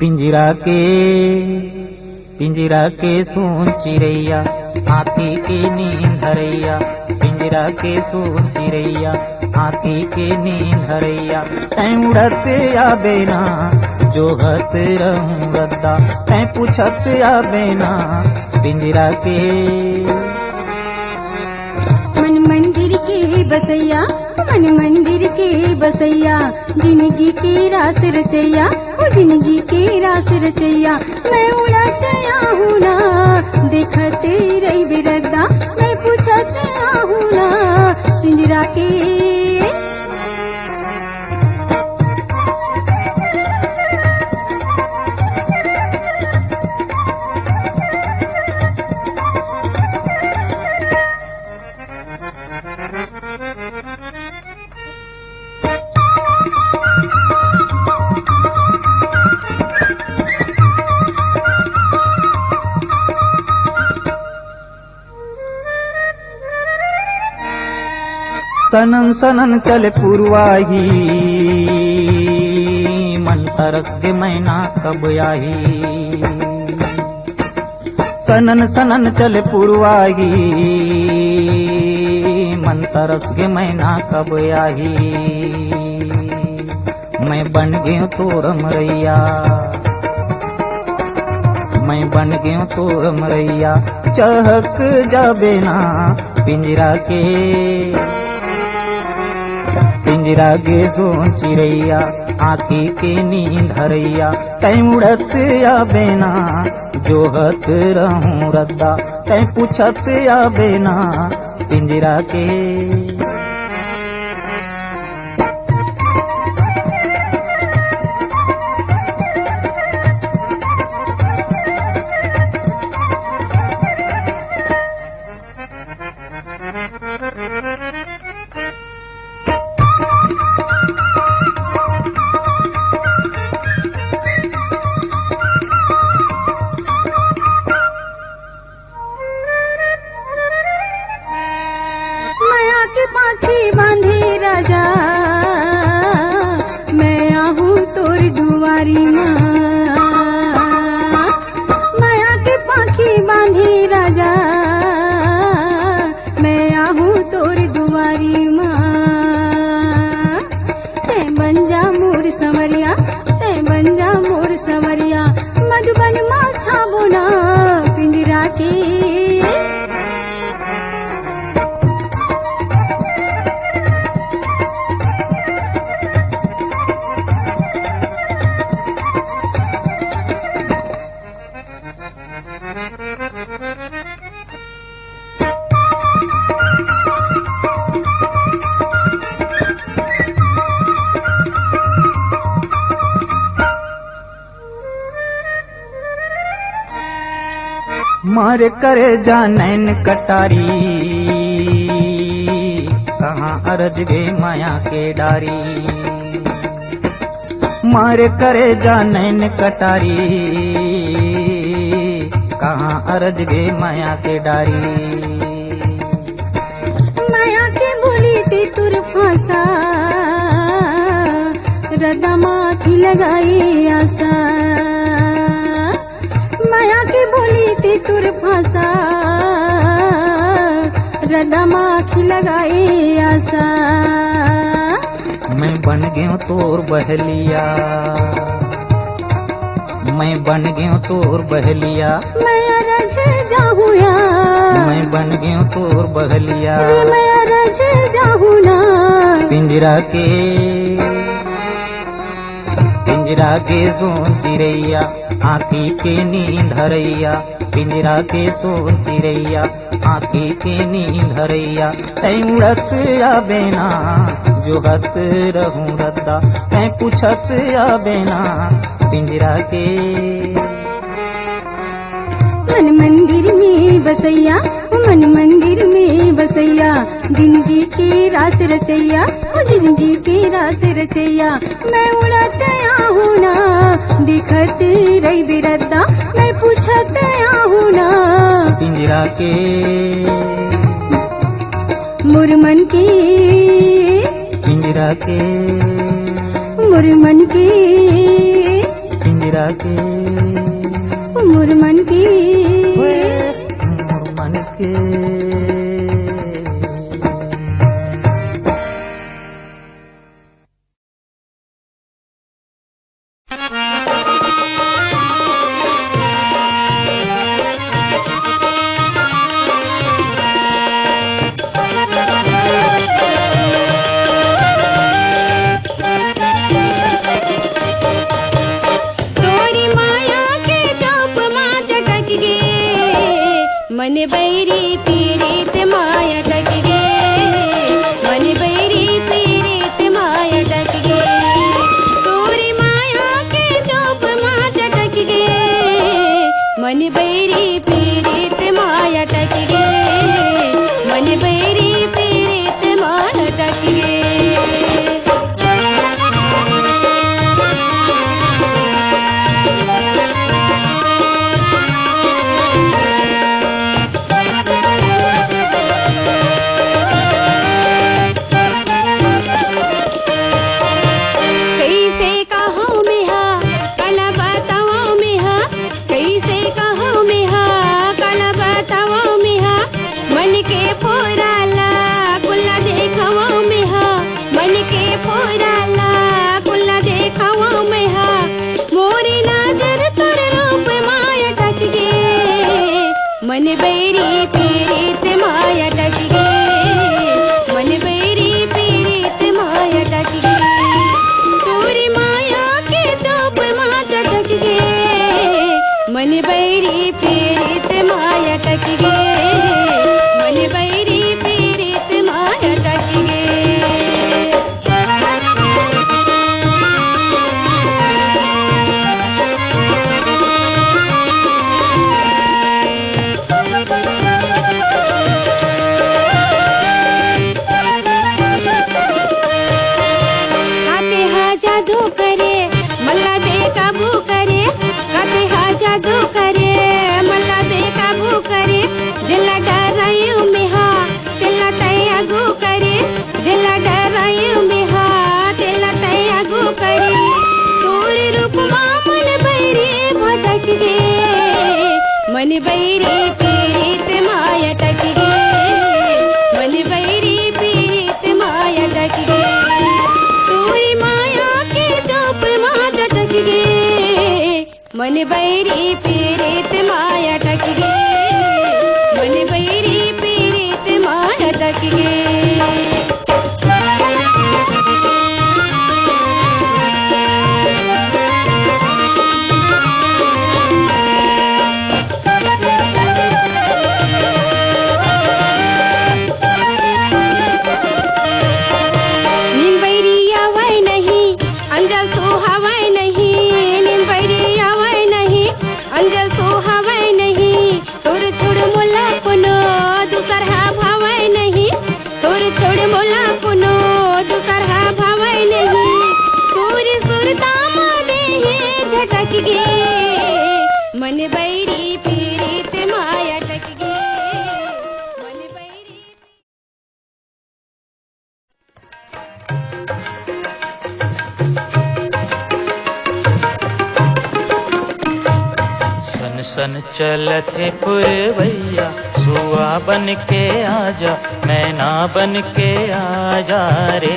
पिंजरा के सुन चिड़ैया हाथी के नींद हरैया। पिंजरा के सुन चिड़ैया हाथी के नींद हरैया। तैं उड़त आबे ना जोहत रहूं रद्दा। तैं पूछत आबे ना पिंजरा के। मन मंदिर के बसैया, मन मंदिर के बसैया, जिंदगी के रास रचैया, ओ जिंदगी के रास रचैया। मैं उड़त आहूँ ना देखते रही बिरद्दा। मैं पूछत आहूँ ना पिंजरा के। सनन सनन चल पुरवाही मन तरस के मैना कब आही। सनन सनन चल पुरवाही मन तरस के मैना कब आही। मैं बन गया तोर मरैया, मैं बन गया तोर मरैया। चहक जाबे ना पिंजरा के। पिंजरा के सोन चिड़ैया आँखी के नींद हरैया। तैं उड़त आबे ना जोहत रहूं रद्दा। तैं पूछत आबे ना पिंजरा के। पाखी बांधे राजा, मैं आहूँ तोर दुआरी माँ। माया के पाखी बांधे राजा, मैं आहूँ तोर दुआरी माँ। ते बन जा मोर संवरिया, ते बन जा मोर संवरिया। मधुबन माँ छाबो ना पिंजरा के। मारे करे जानैन कटारी कहाँ अरज गे माया के डारी। मारे करे जानैन कटारी कहाँ अरज गे माया के डारी। माया के बोली ते तुर फांसा, रदा माथी लगाई आशा। माया के बोली ते तुर फांसा, रदा माखी लगाई आशा। मैं बन गया तोर बहलिया, मैं बन गया तोर बहलिया। मैं अरज जाहूँ या, मैं बन गया तोर बहलिया। मैं अरज जाहूँ ना पिंजरा के। पिंजरा के सोन चिड़ैया आँखी के नींद हरैया। पिंजरा के सोन चिड़ैया आँखी के नींद हरैया। तैं उड़त आबे ना जोहत रहूं रद्दा। तैं पूछत आबे ना पिंजरा के। मन मंदिर में बसैया, मन मंदिर में बसैया, जिंदगी के रास रचैया, ओ जिंदगी के रास रचैया। मैं उड़त आहूँ ना दिखत रही बिरद्दा। मैं पूछत आहूँ ना पिंजरा के। मुरमन के पिंजरा के। मुरमन के। पिंजरा पिंजरा के मोर मन के मोर मन के। मन बैरी पीड़ित माया टक गे, मन बैरी पीड़ित माया टक गे, तोरी माया के चौप माँ चटक गे, मन बैरी पीड़ित माया टक गे, मन बैरी पीड़ित माया टक गे। मन बैरी पीड़ित माया टक गे, मन बैरी पीड़ित माया टक गे, तोरी माया के चौप माँ चटक गे, मन बैरी पीड़ित माया टक गे, मन बैरी पीड़ित माया टक गे। मन बैरी पीड़ित माया टक गे, मन बैरी पीड़ित माया टक गे, तोरी माया के चौप माँ चटक गे, मन बैरी पीड़ित माया टक गे, मन बैरी पीड़ित माया टक गे। मन बैरी पीड़ित माया टक गे, मन बैरी। सन सन चलते पुरवैया, सुआ बन के आजा, मैना बन के आजा रे।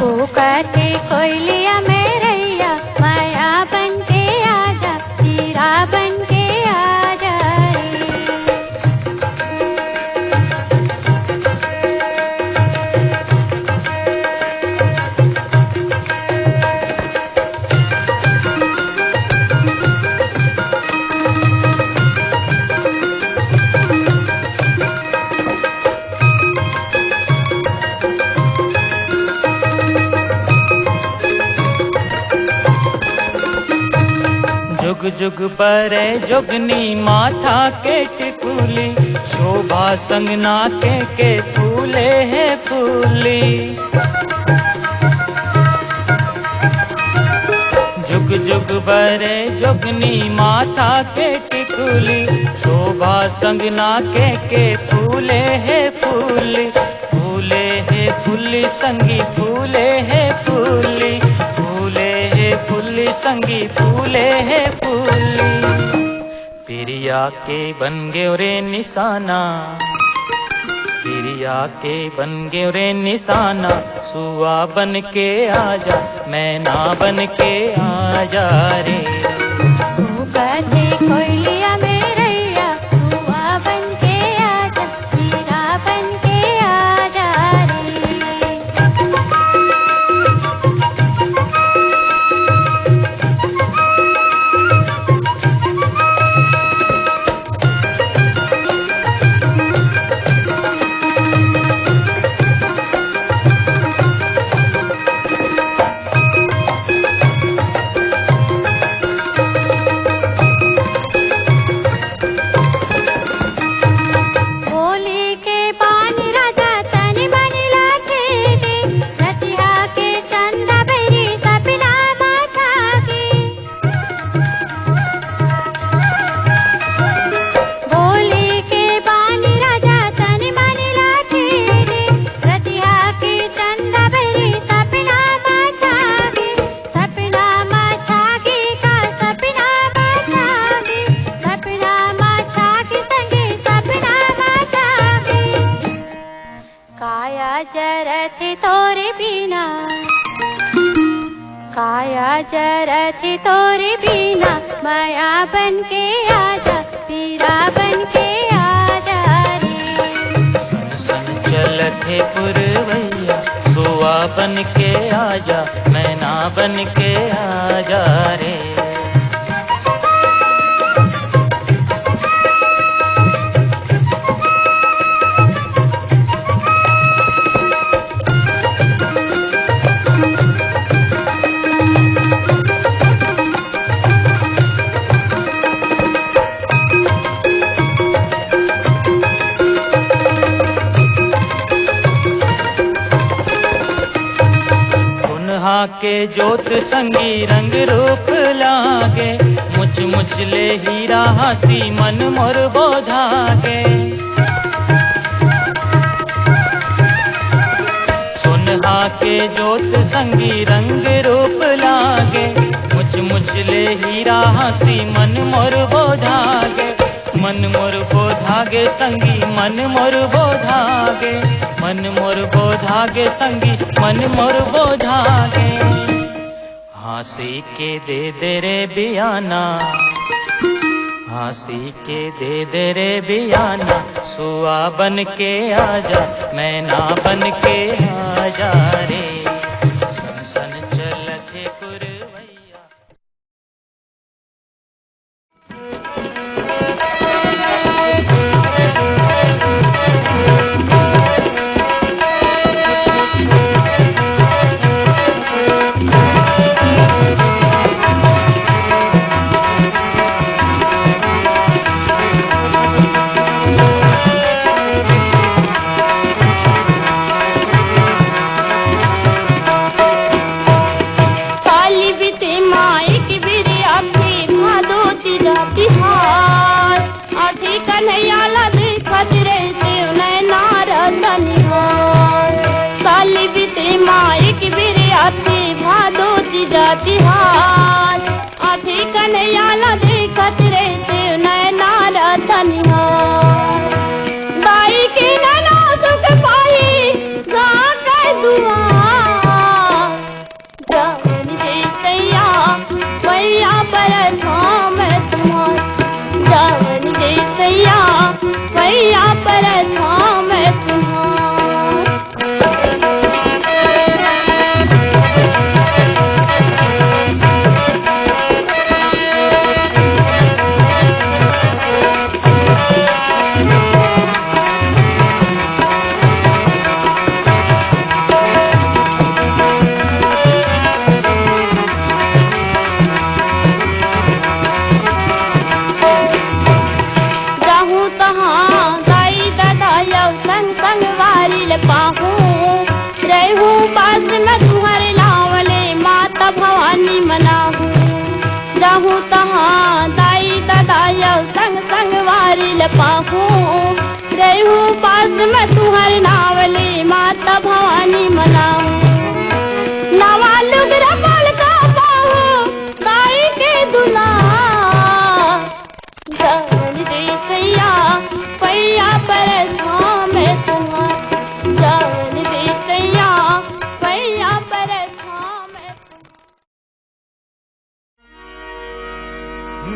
पुकारते कोयलिया में रैया, माया बन के आजा, हीरा बन के आजा रे। जुग जुग बरे जोगनी माथा के टिकुली, शोभा संग नाके के फूले हैं फूली। जुग जुग बरे जोगनी माथा के टिकुली, शोभा संग नाके के फूले हैं फूली। फूले हैं फूली संगी फूले हैं फूली, फूले हैं फूली संगी संगी फूले है फूली। पिरिया के बन गयो रे निशाना, पिरिया के बन गयो रे निशाना, सुआ बन के आजा मैना बन के आजा रे। तू कथे कोयलिया में रैया, सुआ बन के आजा, हीरा बन के आजा रे। काया जरत तोरे बिना, माया बन के आजा, पीरा बन के आजा रे। सन सन चलत है पुरवैया, सुआ बन के आजा मैना बन के आजा रे। के जोत संगी रंग रूप लागे, मुझ मुझ ले हीरा हसी मन मोर बोधागे। सुनहा के जोत संगी रंग रूप लागे, मुझ मुझ ले हीरा हसी मन मोर बोधागे। मन मोर बोधागे संगी मन मोर बोधागे, मन मोर बोधागे संगी मन मोर बोधागे। हंसी के दे रे बियाना, हंसी के दे रे बियाना, सुआ बन के आजा मैना बन के आजा रे। सन सन चलते पुरवैया।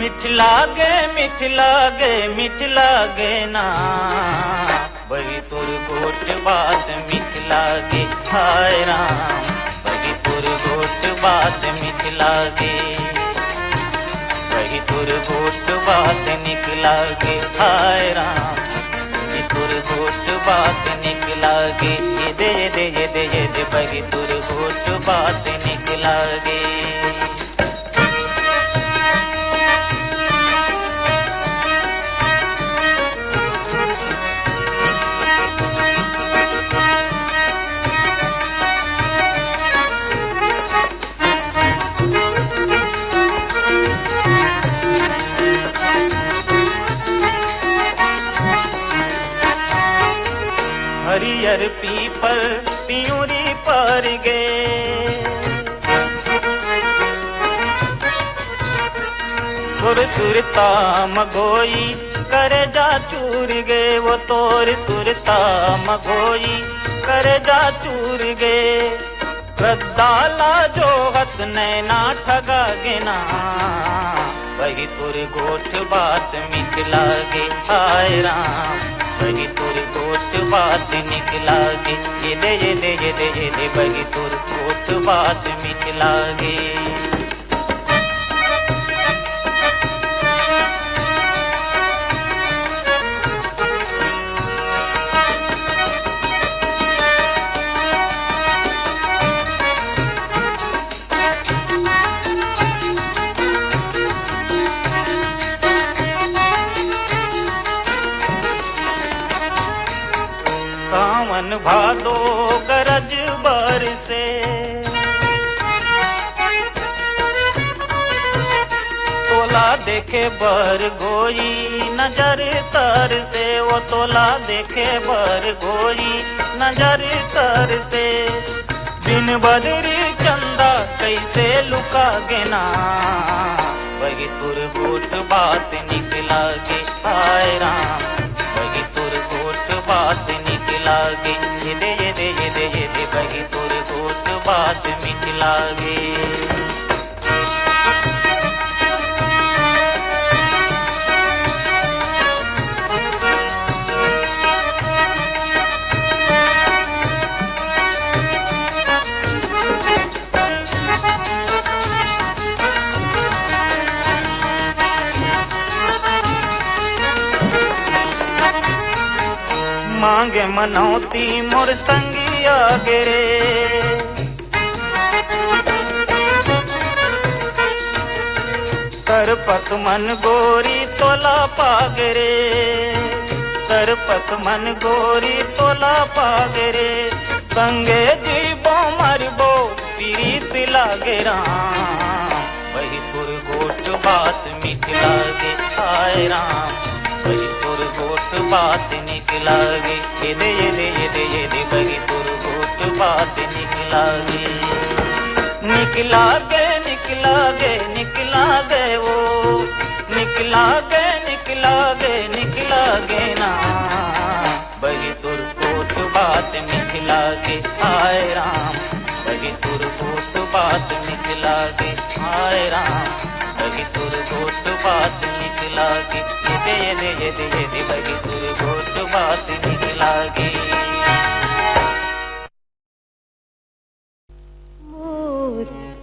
मीठ लागे मीठ लागे मीठ लागे ना बही तुर गोट बात मीठ लागे हाय राम बही तुर गोट बात मीठ लागे बही तुर गोट बात निकला गे हाय राम बही तुर गोट बात निकला गे ये दे बही तुर गोट बात निकला गे हरियर पीपर पियूरी पर गे सुर सुरता मगोई करे जा चूर गे वो तोर सुरता मगोई करे जा चूर गे श्रद्धाला जो हत नैना ठगा गिना वही तुर गोठ बात मीठ लागे हाय राम बही तुर गोट बात निकला गे ये दे बही तुर गोट बात निकला गे सावन भादो गरज बरसे तोला देखे बर गोई नजर तर से वो तोला देखे बर गोई नजर तर से दिन बदरी चंदा कैसे लुका गेना वही तुर गोट बात निकला गे हाय राम वही तुर गोट बात निकला गे ये दे बही तुर गोट बात निकला गे मांगे मनौती मोर संगिया गिरे तरपत मन गोरी तोला पागरे तरपत मन गोरी तोला पागरे संगे जीवो मरबो पीरी सिला गिरा वही तुर गोट बात मिथिला गे हाय राम वही तुर गोट बात निकला गे ये दे बही तुर गोट बात निकला गे निकला गे निकला गे निकला गे वो निकला गे निकला गे निकला गे ना बही तुर गोट बात निकला गे हाय राम बही तुर गोट बात निकला गे हाय राम बही तुर गोट बात निकला गे ये दे बही तुर गोट बात निकला गे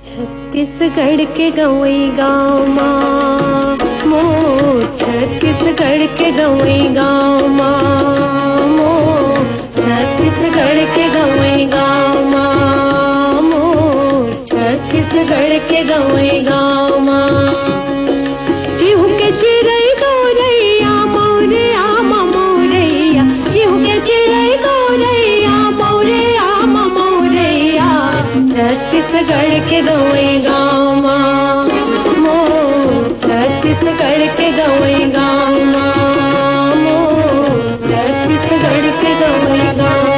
छत्तीसगढ़ के गवई गाँव माँ मोर छत्तीसगढ़ के गवई गाँव माँ मोर छत्तीसगढ़ के गवई गाँव माँ मोर छत्तीसगढ़ के गवई गाँव माँ चिहु के चिरई गौरैया मौरे आमा मौरैया चिहु के चिरई गौरैया मौरे आमा मौरैया छत्तीसगढ़ के गवई गाँव माँ मोर छत्तीसगढ़ के गवई गाँव माँ मोर छत्तीसगढ़ के गवई गाँव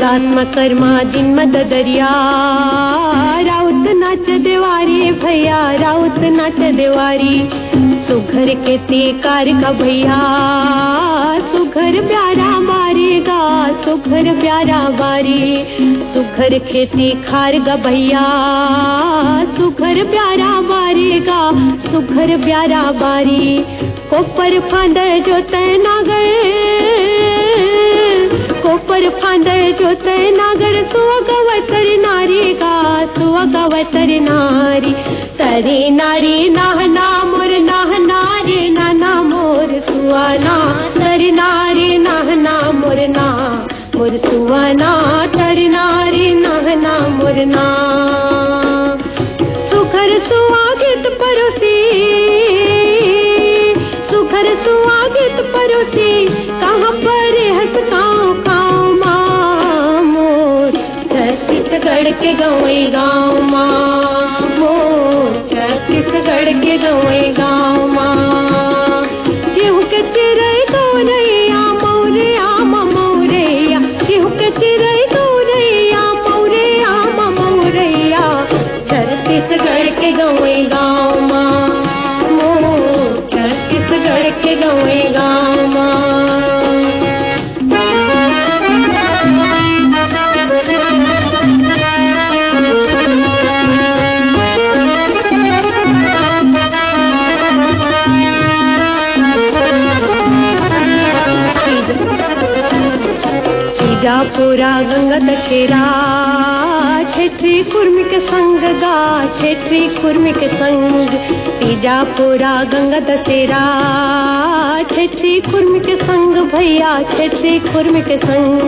रात कर्मा दिन मदरिया राउत नाच देवारी भई भैया राउत नाच देवारी। सुघर खेती कार का भैया सुघर प्यारा मारेगा, सुघर प्यारा बारी। सुघर खेती खार गा भैया सुघर प्यारा मारेगा, सुघर प्यारा बारी। कोपर फांद जोते नागर, कोपर फांद जोते नागर। सुअगवतर नारी गा सुअगवतर नारी। तरे नारी नाहना मोर नाहना रे नाना मोर सुआना। तरे नारी नाहना मोर ना मोर सुआना। तरे नारी नाहना मोर ना। सुखर सुआगित परोसी, सुखर सुआगित परोसी। कहाँ पर हंस काँव काँव माँ मोर। छत्तीसगढ़ के गवई गाँव माँ मोर। छत्तीसगढ़ के गवई गाँव माँ। चिहु के चिरई गौरैया मौरैया मौरैया। चिहु के चिरई गौरैया मौरैया मौरैया। छत्तीसगढ़ के गवई गाँव माँ मोर। छत्तीसगढ़ के गवई गाँव माँ। पूरा गंगा दशेरा छेत्री कुर्मी के संग गा, छेत्री कुर्मी के संग। तीजा पूरा गंगा दशेरा छेत्री कुर्मी के संग भैया, छेत्री कुर्मी के संग।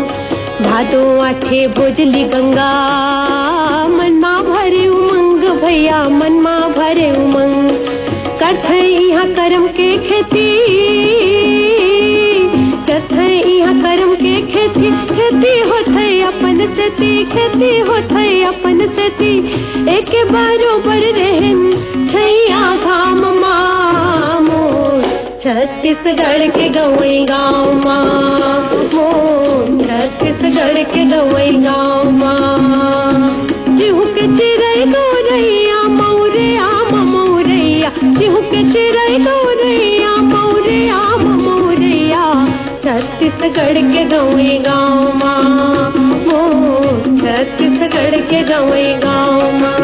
भादो आठे भोजली गंगा मनमा भरे उमंग भैया, मनमा भरे उमंग। करथे यहाँ करम के खेती, करथे यहाँ करम के खेती। खेती होथे अपन सेती, खेती होथे अपन सेती। एक बरोबर रहन छैया घाम माँ मोर। छत्तीसगढ़ के गवई गाँव माँ मोर। छत्तीसगढ़ के गवई गाँव माँ। चिहु के चिरई गौरैया मौरैया मौरैया। चिहु के चिरई गौरैया मौरैया मौरैया। छत्तीसगढ़ के गवई गाँव माँ मोर। छत्तीसगढ़ के गवई गाँव माँ।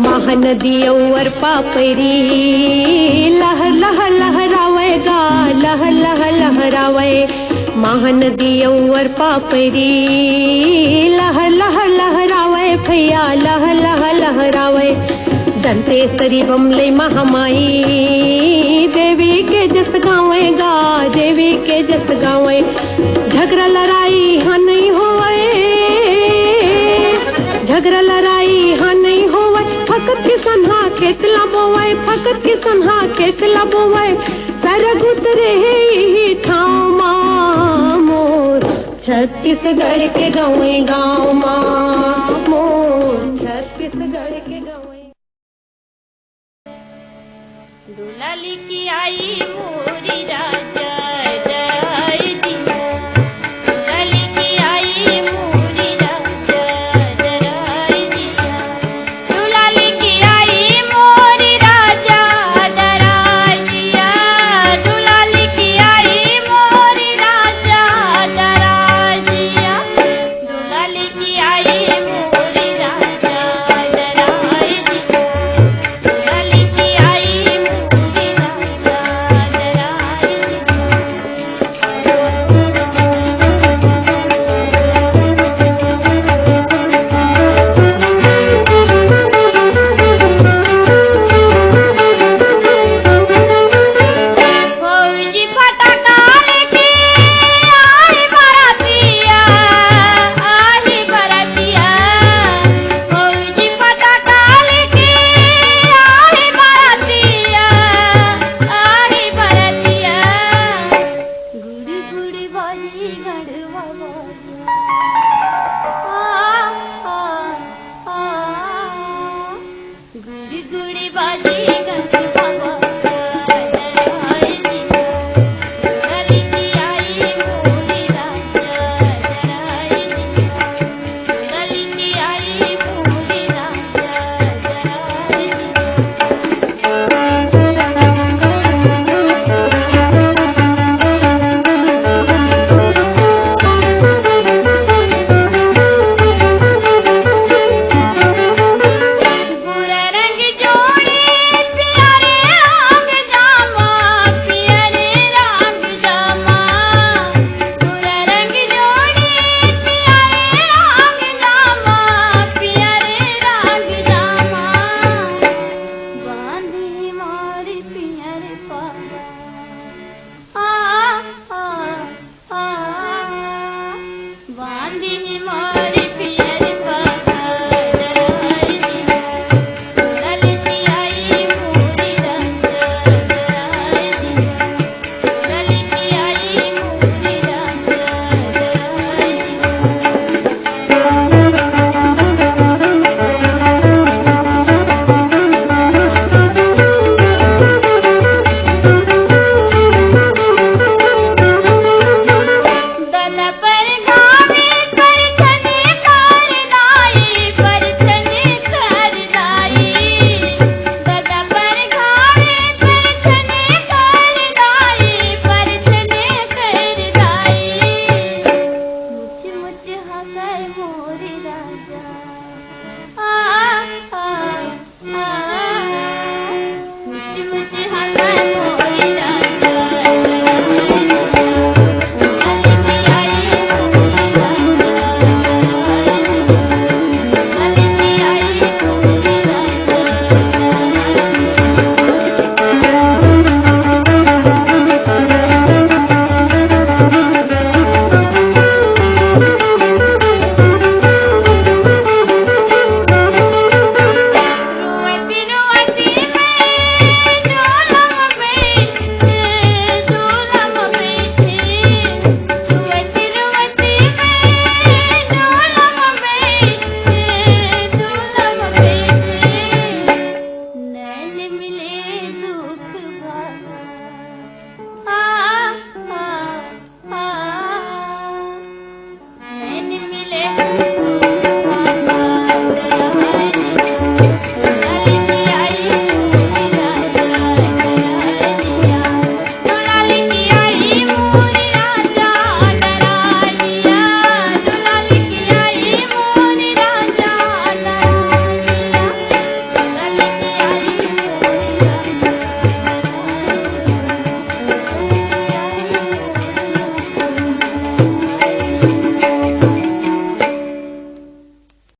महानदी और पापरी लहर लहर लहरावे गा, लहर लहर लहरावे। महानदी और पापरी लहर लहर लहरावे भैया, लहर लहर लहरावे। दंतेश्वरी बमले महामाई देवी के जस गावे गा, देवी के जस गावे। झगड़ा लड़ाई हाँ नहीं होवे, झगड़ा लड़ाई हाँ नहीं होवे। फकत के सन्हा खेतला बोवे, फकत के सन्हा खेतला बोवे। सरग उतरे ही ठाव माँ मोर। छत्तीसगढ़ के गवई गाँव माँ